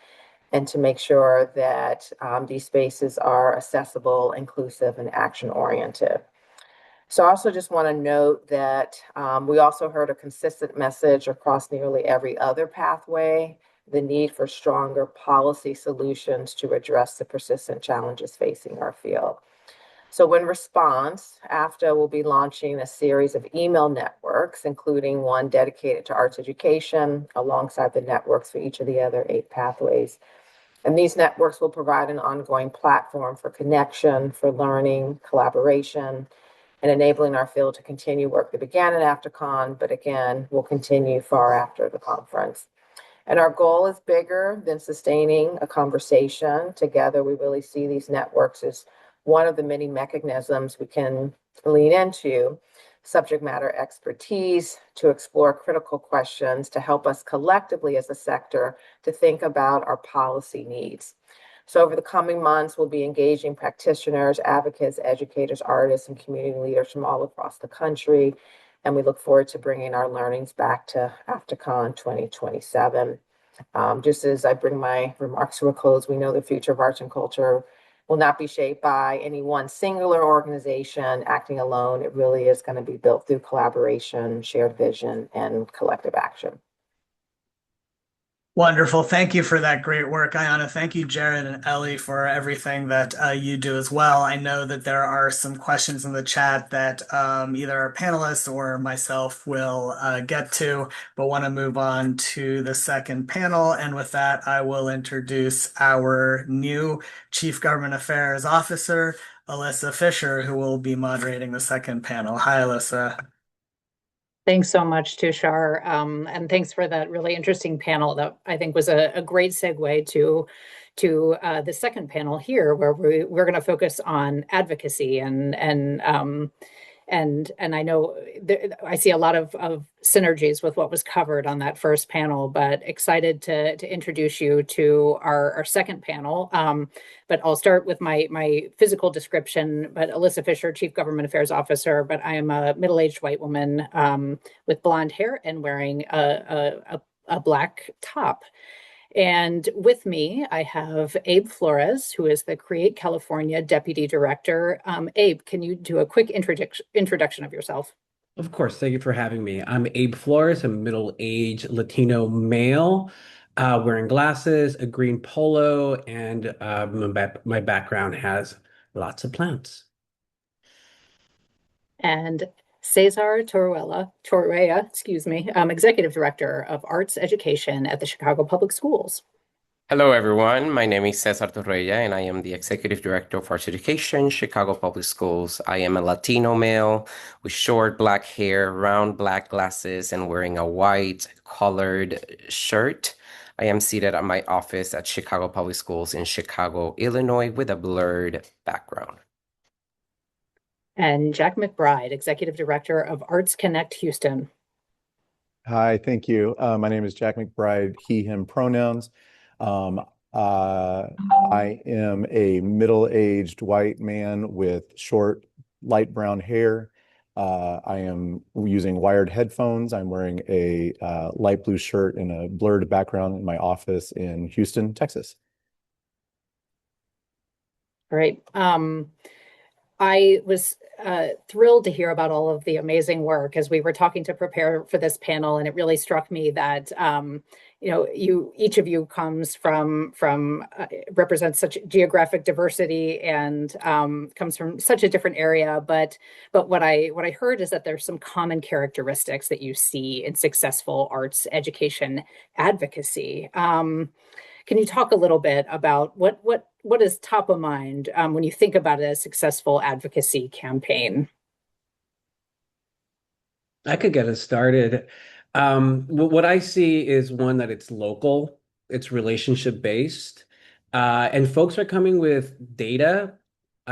and to make sure that these spaces are accessible, inclusive, and action-oriented. So I also just want to note that we also heard a consistent message across nearly every other pathway, the need for stronger policy solutions to address the persistent challenges facing our field. So in response, AFTA will be launching a series of email networks, including one dedicated to arts education, alongside the networks for each of the other 8 pathways. And these networks will provide an ongoing platform for connection, for learning, collaboration, and enabling our field to continue work that began at AFTACON, but again, will continue far after the conference. And our goal is bigger than sustaining a conversation. Together, we really see these networks as one of the many mechanisms we can lean into, subject matter expertise to explore critical questions to help us collectively as a sector to think about our policy needs. So over the coming months, we'll be engaging practitioners, advocates, educators, artists, and community leaders from all across the country. And we look forward to bringing our learnings back to AFTACON 2027. Just as I bring my remarks to a close, we know the future of arts and culture will not be shaped by any one singular organization acting alone. It really is going to be built through collaboration, shared vision, and collective action. Wonderful. Thank you for that great work, Ayana. Thank you, Jared and Ellie, for everything that you do as well. I know that there are some questions in the chat that either our panelists or myself will get to, but want to move on to the second panel. And with that, I will introduce our new Chief Government Affairs Officer, Alyssa Fisher, who will be moderating the second panel. Hi, Alyssa. Thanks so much, Tushar. And thanks for that really interesting panel that I think was a great segue to the second panel here, where we're going to focus on advocacy and I know I see a lot of synergies with what was covered on that first panel, but excited to introduce you to our second panel. But I'll start with my physical description. But Alyssa Fisher, Chief Government Affairs Officer, but I am a middle-aged white woman with blonde hair and wearing a black top. And with me, I have Abe Flores, who is the Create California Deputy Director. Abe, can you do a quick introduction of yourself? Of course. Thank you for having me. I'm Abe Flores, a middle-aged Latino male, wearing glasses, a green polo, and my background has lots of plants. And Cesar Torreya, excuse me, Executive Director of Arts Education at the Chicago Public Schools. Hello, everyone. My name is Cesar Torreya, and I am the Executive Director of Arts Education, Chicago Public Schools. I am a Latino male with short black hair, round black glasses, and wearing a white collared shirt. I am seated at my office at Chicago Public Schools in Chicago, Illinois, with a blurred background. And Jack McBride, Executive Director of Arts Connect Houston. Hi, thank you. My name is Jack McBride, he, him pronouns. I am a middle-aged white man with short, light brown hair. I am using wired headphones. I'm wearing a light blue shirt and a blurred background in my office in Houston, Texas. Great. I was thrilled to hear about all of the amazing work as we were talking to prepare for this panel, and it really struck me that each of you comes from represents such geographic diversity and comes from such a different area. But what I heard is that there's some common characteristics that you see in successful arts education advocacy. Can you talk a little bit about what is top of mind when you think about a successful advocacy campaign? I could get us started. What I see is one that it's local, it's relationship based, and folks are coming with data,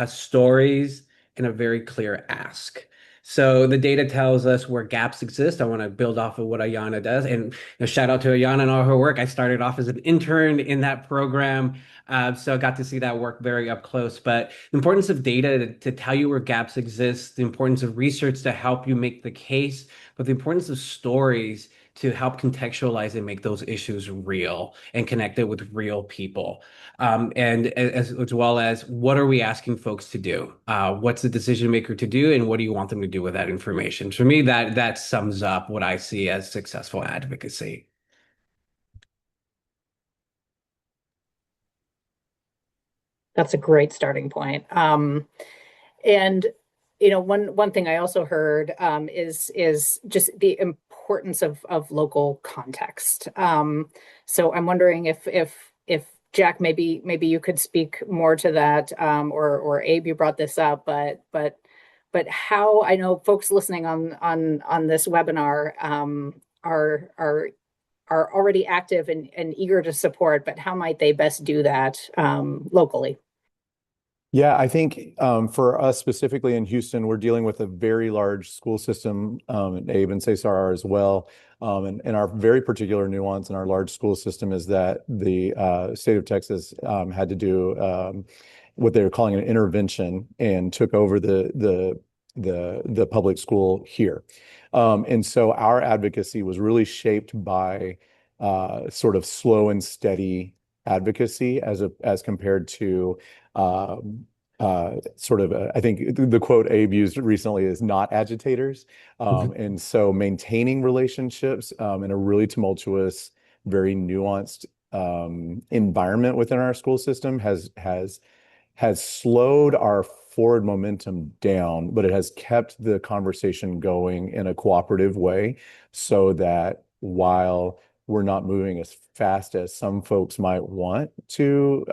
stories, and a very clear ask. So the data tells us where gaps exist. I want to build off of what Ayana does, and shout out to Ayana and all her work. I started off as an intern in that program, so I got to see that work very up close. But the importance of data to tell you where gaps exist, the importance of research to help you make the case, but the importance of stories to help contextualize and make those issues real and connect it with real people. And as well as what are we asking folks to do? What's the decision maker to do, and what do you want them to do with that information? For me, that sums up what I see as successful advocacy. That's a great starting point. And one thing I also heard is just the importance of local context. So I'm wondering if Jack, maybe you could speak more to that, or Abe, you brought this up, but how I know folks listening on this webinar are already active and eager to support, but how might they best do that locally? Yeah, I think for us specifically in Houston, we're dealing with a very large school system, and Abe and Cesar are as well. And our very particular nuance in our large school system is that the state of Texas had to do what they were calling an intervention and took over the public school here. And so our advocacy was really shaped by sort of slow and steady advocacy as compared to um, sort of, I think the quote Abe used recently is not agitators. And so maintaining relationships in a really tumultuous, very nuanced environment within our school system has slowed our forward momentum down, but it has kept the conversation going in a cooperative way so that while we're not moving as fast as some folks might want to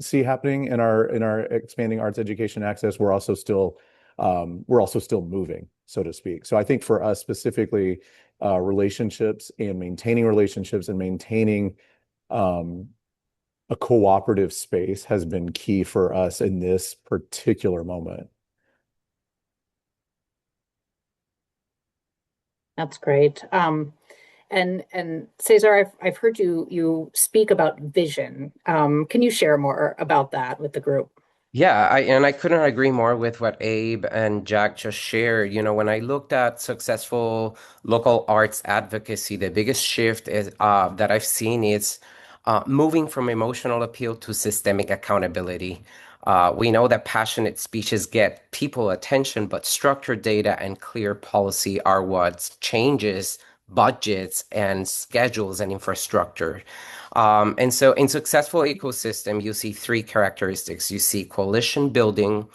see happening in our expanding arts education access, we're also still moving, so to speak. So I think for us specifically, relationships and maintaining um, a cooperative space has been key for us in this particular moment. That's great. And Cesar, I've heard you speak about vision. Can you share more about that with the group? Yeah, I couldn't agree more with what Abe and Jack just shared. You know, when I looked at successful local arts advocacy, the biggest shift is that I've seen is moving from emotional appeal to systemic accountability. We know that passionate speeches get people attention, but structured data and clear policy are what changes budgets and schedules and infrastructure. And so in successful ecosystem, you see three characteristics. You see coalition building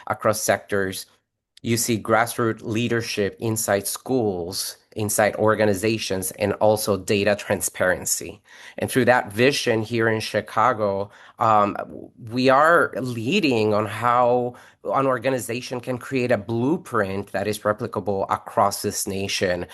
across sectors. You see grassroots leadership inside schools, inside organizations, and also data transparency. And through that vision here in Chicago, um, we are leading on how an organization can create a blueprint that is replicable across this nation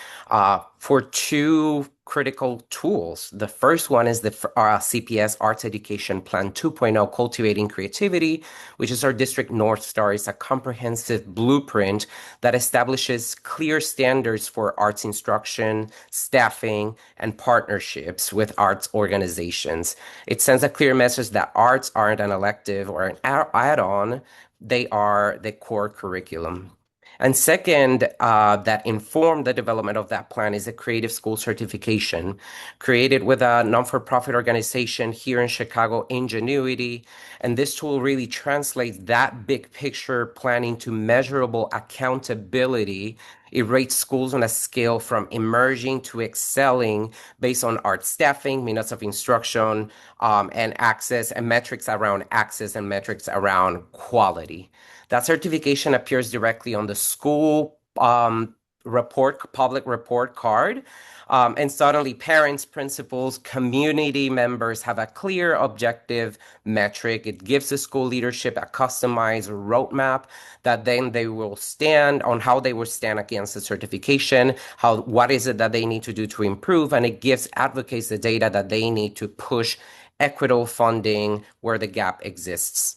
for two critical tools. The first one is the CPS Arts Education Plan 2.0, Cultivating Creativity, which is our district North Star. It's a comprehensive blueprint that establishes clear standards for arts instruction, staffing, and partnerships with arts organizations. It sends a clear message that arts aren't an elective or an add-on, they are the core curriculum. And second, that informed the development of that plan is a creative school certification created with a non-for-profit organization here in Chicago, Ingenuity. And this tool really translates that big picture planning to measurable accountability. It rates schools on a scale from emerging to excelling based on art staffing, minutes of instruction, and access, and metrics around access and metrics around quality. That certification appears directly on the school public report card. And suddenly, parents, principals, community members have a clear objective metric. It gives the school leadership a customized roadmap that then they will stand on how they will stand against the certification, what is it that they need to do to improve, and it gives advocates the data that they need to push equitable funding where the gap exists.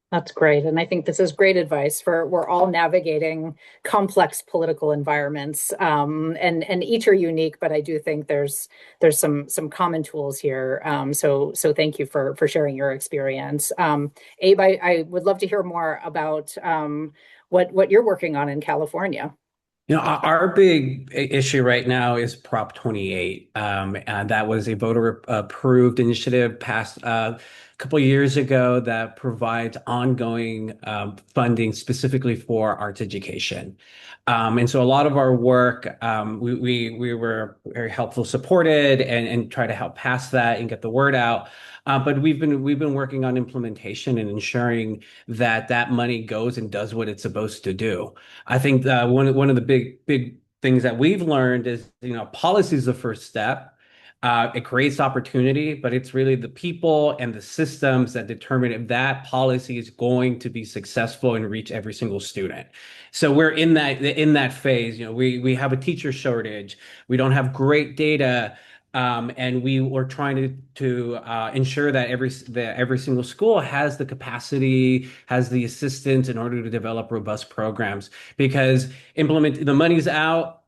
That's great. And I think this is great advice for we're all navigating complex political environments. And each are unique, but I do think there's some common tools here. So thank you for sharing your experience. Abe, I would love to hear more about what you're working on in California. You know, our big issue right now is Prop 28. And that was a voter approved initiative passed a couple of years ago that provides ongoing funding specifically for arts education. And so a lot of our work, we were very helpful, supported, and try to help pass that and get the word out. But we've been working on implementation and ensuring that that money goes and does what it's supposed to do. I think one of the big things that we've learned is, policy is the first step. It creates opportunity, but it's really the people and the systems that determine if that policy is going to be successful and reach every single student. So we're in that phase. We have a teacher shortage. We don't have great data. And we were trying to ensure that every single school has the capacity, has the assistance in order to develop robust programs. Because the money's out,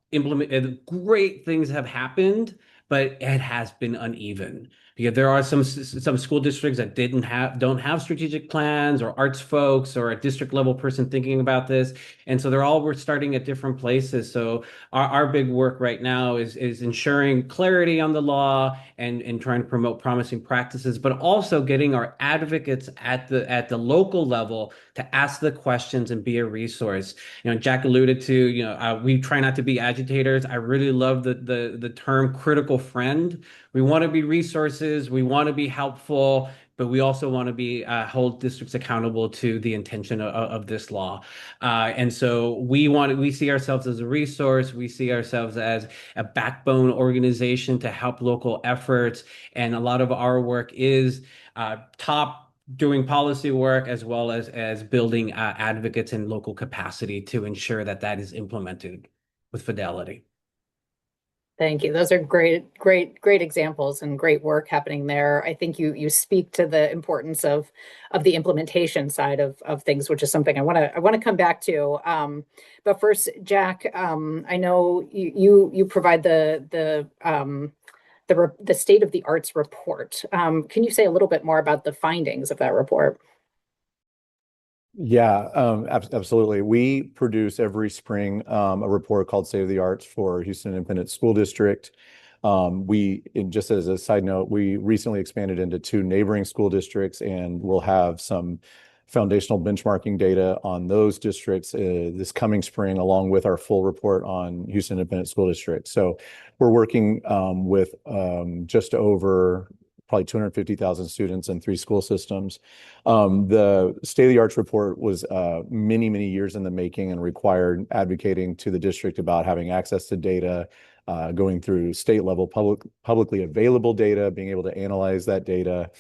great things have happened, but it has been uneven. Because there are some school districts that don't have strategic plans or arts folks or a district level person thinking about this, and so we're starting at different places. So our big work right now is ensuring clarity on the law and trying to promote promising practices, but also getting our advocates at the local level to ask the questions and be a resource. Jack alluded to, we try not to be agitators. I really love the term critical friend. We want to be resources. We want to be helpful, but we also want to be hold districts accountable to the intention of this law. And so we see ourselves as a resource. We see ourselves as a backbone organization to help local efforts. And a lot of our work is top doing policy work as well as building advocates in local capacity to ensure that is implemented with fidelity. Thank you. Those are great examples and great work happening there. I think you speak to the importance of the implementation side of things, which is something I want to come back to. But first, Jack, I know you provide the state of the arts report. Can you say a little bit more about the findings of that report? Yeah, absolutely. We produce every spring a report called State of the Arts for Houston Independent School District. Just as a side note, we recently expanded into 2 neighboring school districts, and we'll have some foundational benchmarking data on those districts this coming spring, along with our full report on Houston Independent School District. So we're working with just over probably 250,000 students in 3 school systems. The State of the Arts report was many, many years in the making and required advocating to the district about having access to data, going through state level publicly available data, being able to analyze that data,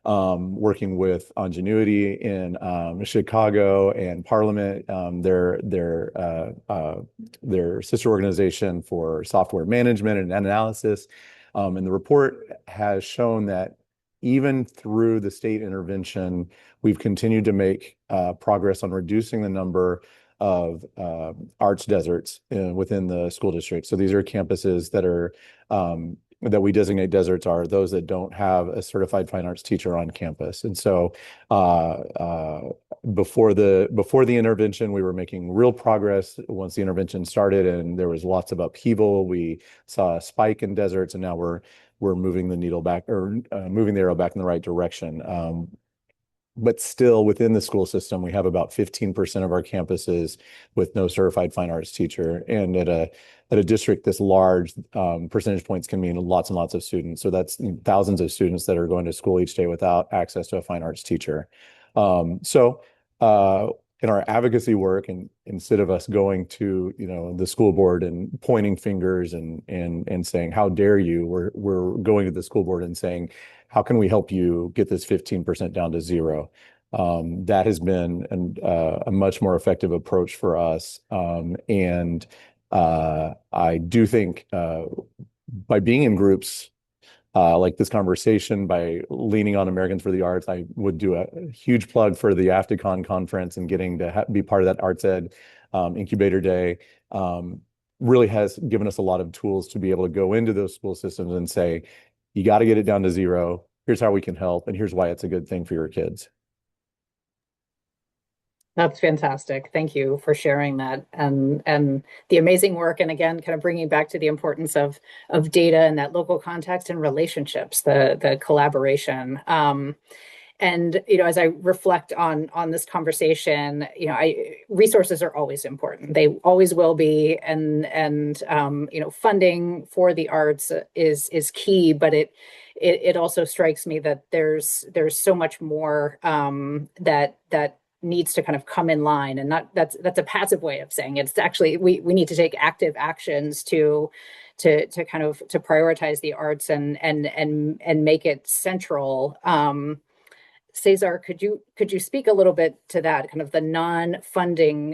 working with Ingenuity in Chicago and Parliament, their sister organization for software management and analysis. And the report has shown that even through the state intervention, we've continued to make progress on reducing the number of arts deserts within the school district. So these are campuses that we designate deserts are those that don't have a certified fine arts teacher on campus. And so before the intervention, we were making real progress. Once the intervention started and there was lots of upheaval, we saw a spike in deserts, and now we're moving the needle back, or moving the arrow back in the right direction. But still within the school system, we have about 15% of our campuses with no certified fine arts teacher. And at a district this large, percentage points can mean lots and lots of students. So that's thousands of students that are going to school each day without access to a fine arts teacher. In our advocacy work, and instead of us going to the school board and pointing fingers and saying, how dare you, we're going to the school board and saying, how can we help you get this 15% down to 0? That has been a much more effective approach for us. And I do think by being in groups like this conversation, by leaning on Americans for the Arts, I would do a huge plug for the AFTICON conference and getting to be part of that Arts Ed Incubator Day. Really has given us a lot of tools to be able to go into those school systems and say, you got to get it down to 0. Here's how we can help, and here's why it's a good thing for your kids. That's fantastic. Thank you for sharing that and the amazing work. And again, kind of bringing back to the importance of data and that local context and relationships, the collaboration. And as I reflect on this conversation, resources are always important. They always will be, and funding for the arts is key. But it also strikes me that there's so much more that needs to kind of come in line, and that's a passive way of saying it. It's actually we need to take active actions to kind of to prioritize the arts and make it central. Cesar, could you speak a little bit to that, kind of the non-funding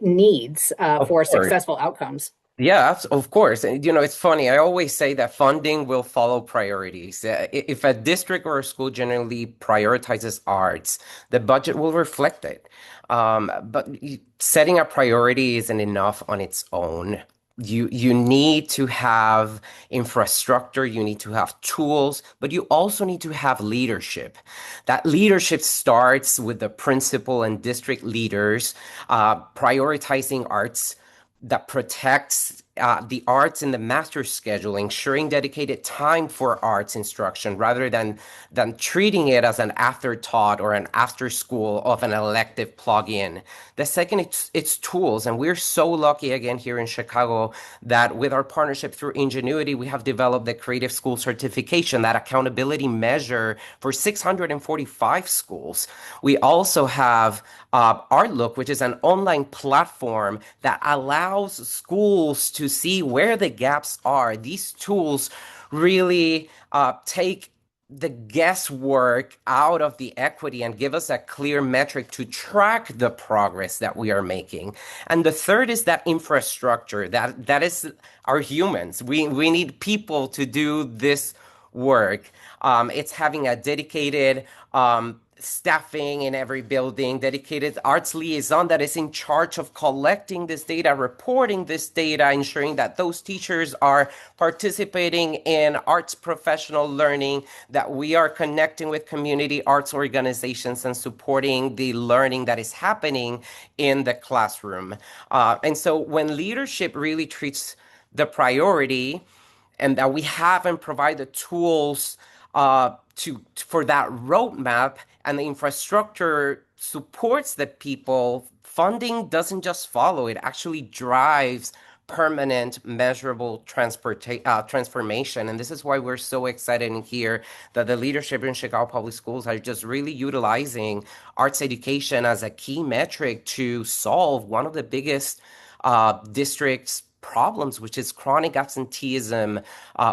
needs Of for course. successful outcomes? Yeah, of course. And it's funny. I always say that funding will follow priorities. If a district or a school generally prioritizes arts, the budget will reflect it. But setting a priority isn't enough on its own. You need to have infrastructure, you need to have tools, but you also need to have leadership. That leadership starts with the principal and district leaders prioritizing arts that protects the arts in the master schedule, ensuring dedicated time for arts instruction rather than treating it as an afterthought or an after school of an elective plug-in. The second, it's tools. And we're so lucky again here in Chicago that with our partnership through Ingenuity, we have developed the Creative School Certification, that accountability measure for 645 schools. We also have Artlook, which is an online platform that allows schools to see where the gaps are. These tools really take the guesswork out of the equity and give us a clear metric to track the progress that we are making. And the third is that infrastructure, that is our humans. We need people to do this work. It's having a dedicated staffing in every building, dedicated arts liaison that is in charge of collecting this data, reporting this data, ensuring that those teachers are participating in arts professional learning, that we are connecting with community arts organizations and supporting the learning that is happening in the classroom. And so when leadership really treats the priority and that we have and provide the tools for that roadmap and the infrastructure supports the people, funding doesn't just follow, it actually drives permanent, measurable transformation. And this is why we're so excited in here that the leadership in Chicago Public Schools are just really utilizing arts education as a key metric to solve one of the biggest districts problems, which is chronic absenteeism,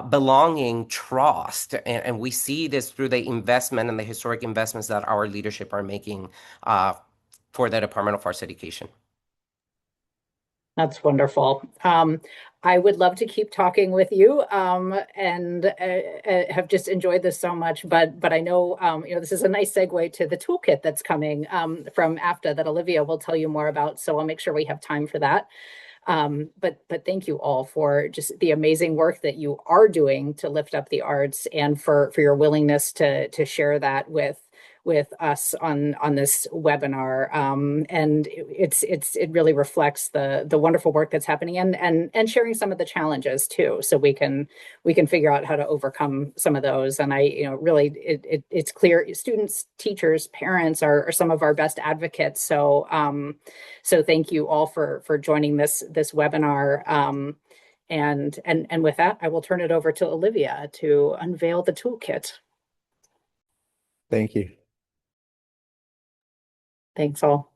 belonging, trust. And we see this through the investment and the historic investments that our leadership are making for the Department of Arts Education. That's wonderful. I would love to keep talking with you, and have just enjoyed this so much. But I know this is a nice segue to the toolkit that's coming from AFTA that Olivia will tell you more about. So I'll make sure we have time for that. But thank you all for just the amazing work that you are doing to lift up the arts, and for your willingness to share that with us on this webinar. And it really reflects the wonderful work that's happening, and sharing some of the challenges too, so we can figure out how to overcome some of those. And really it's clear students, teachers, parents are some of our best advocates. So thank you all for joining this webinar. And with that, I will turn it over to Olivia to unveil the toolkit. Thank you. Thanks all.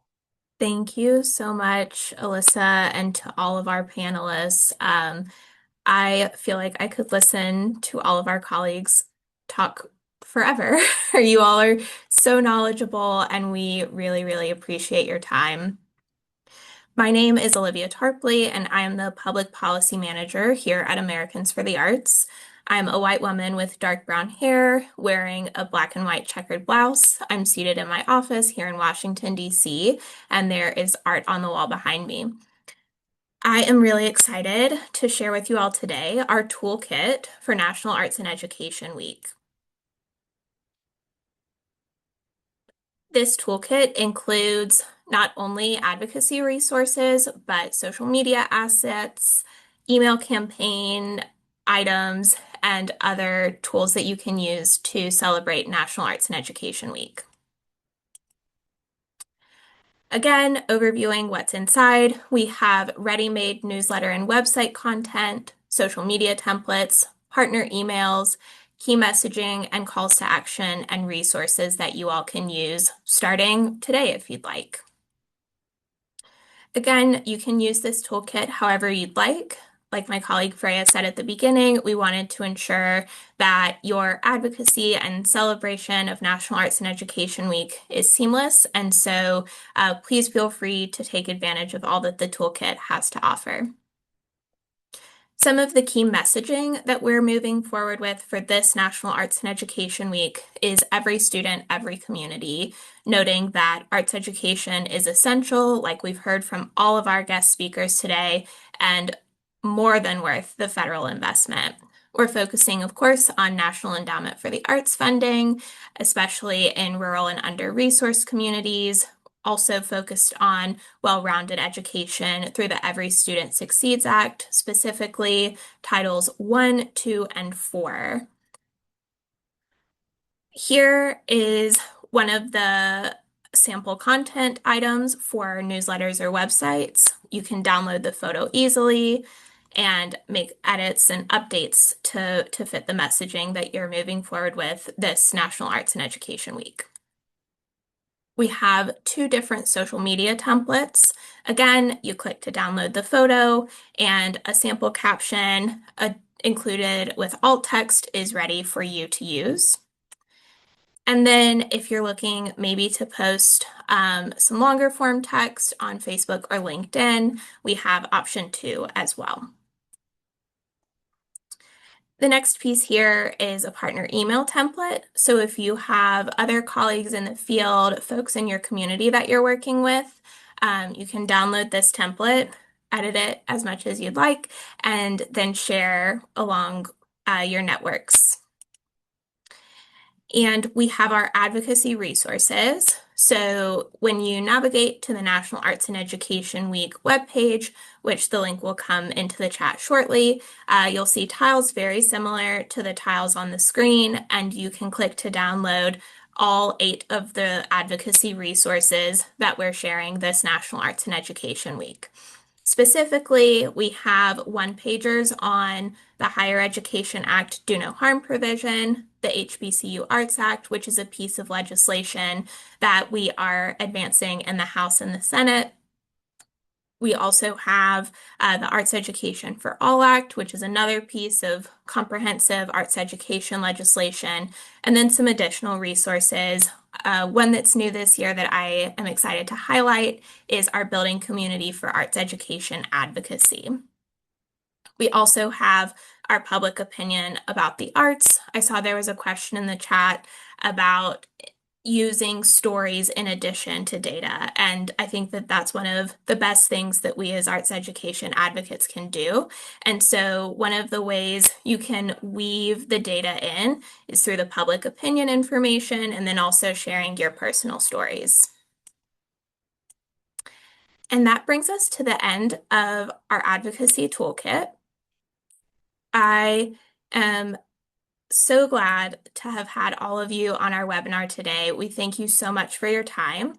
Thank you so much, Alyssa, and to all of our panelists. I feel like I could listen to all of our colleagues talk forever. You all are so knowledgeable, and we really, really appreciate your time. My name is Olivia Tarpley, and I am the Public Policy Manager here at Americans for the Arts. I'm a white woman with dark brown hair, wearing a black and white checkered blouse. I'm seated in my office here in Washington, D.C., and there is art on the wall behind me. I am really excited to share with you all today our toolkit for National Arts and Education Week. This toolkit includes not only advocacy resources, but social media assets, email campaign items, and other tools that you can use to celebrate National Arts and Education Week. Again, overviewing what's inside, we have ready-made newsletter and website content, social media templates, partner emails, key messaging, and calls to action and resources that you all can use starting today if you'd like. Again, you can use this toolkit however you'd like. Like my colleague Freya said at the beginning, we wanted to ensure that your advocacy and celebration of National Arts and Education Week is seamless, and so please feel free to take advantage of all that the toolkit has to offer. Some of the key messaging that we're moving forward with for this National Arts and Education Week is every student, every community, noting that arts education is essential, like we've heard from all of our guest speakers today, and more than worth the federal investment. We're focusing, of course, on National Endowment for the Arts funding, especially in rural and under-resourced communities, also focused on well-rounded education through the Every Student Succeeds Act, specifically Titles 1, 2, and 4. Here is one of the sample content items for newsletters or websites. You can download the photo easily and make edits and updates to fit the messaging that you're moving forward with this National Arts and Education Week. We have 2 different social media templates. Again, you click to download the photo, and a sample caption included with alt text is ready for you to use. And then if you're looking maybe to post some longer form text on Facebook or LinkedIn, we have option 2 as well. The next piece here is a partner email template. So if you have other colleagues in the field, folks in your community that you're working with, you can download this template, edit it as much as you'd like, and then share along your networks. And we have our advocacy resources. So when you navigate to the National Arts and Education Week webpage, which the link will come into the chat shortly, you'll see tiles very similar to the tiles on the screen, and you can click to download all 8 of the advocacy resources that we're sharing this National Arts and Education Week. Specifically, we have one-pagers on the Higher Education Act Do No Harm provision, the HBCU Arts Act, which is a piece of legislation that we are advancing in the House and the Senate. We also have the Arts Education for All Act, which is another piece of comprehensive arts education legislation, and then some additional resources. One that's new this year that I am excited to highlight is our Building Community for Arts Education Advocacy. We also have our public opinion about the arts. I saw there was a question in the chat about using stories in addition to data. And I think that that's one of the best things that we as arts education advocates can do. And so one of the ways you can weave the data in is through the public opinion information and then also sharing your personal stories. And that brings us to the end of our advocacy toolkit. I am so glad to have had all of you on our webinar today. We thank you so much for your time.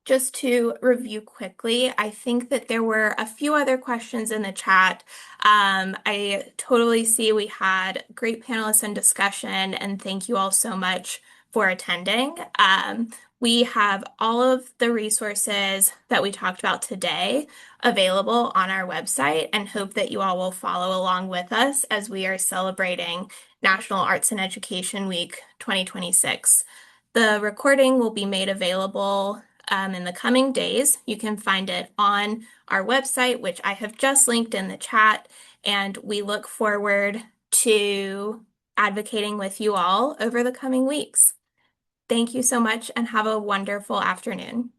Just to review quickly, I think that there were a few other questions in the chat. I totally see we had great panelists and discussion, and thank you all so much for attending. We have all of the resources that we talked about today available on our website and hope that you all will follow along with us as we are celebrating National Arts and Education Week 2026. The recording will be made available in the coming days. You can find it on our website, which I have just linked in the chat, and we look forward to advocating with you all over the coming weeks. Thank you so much and have a wonderful afternoon.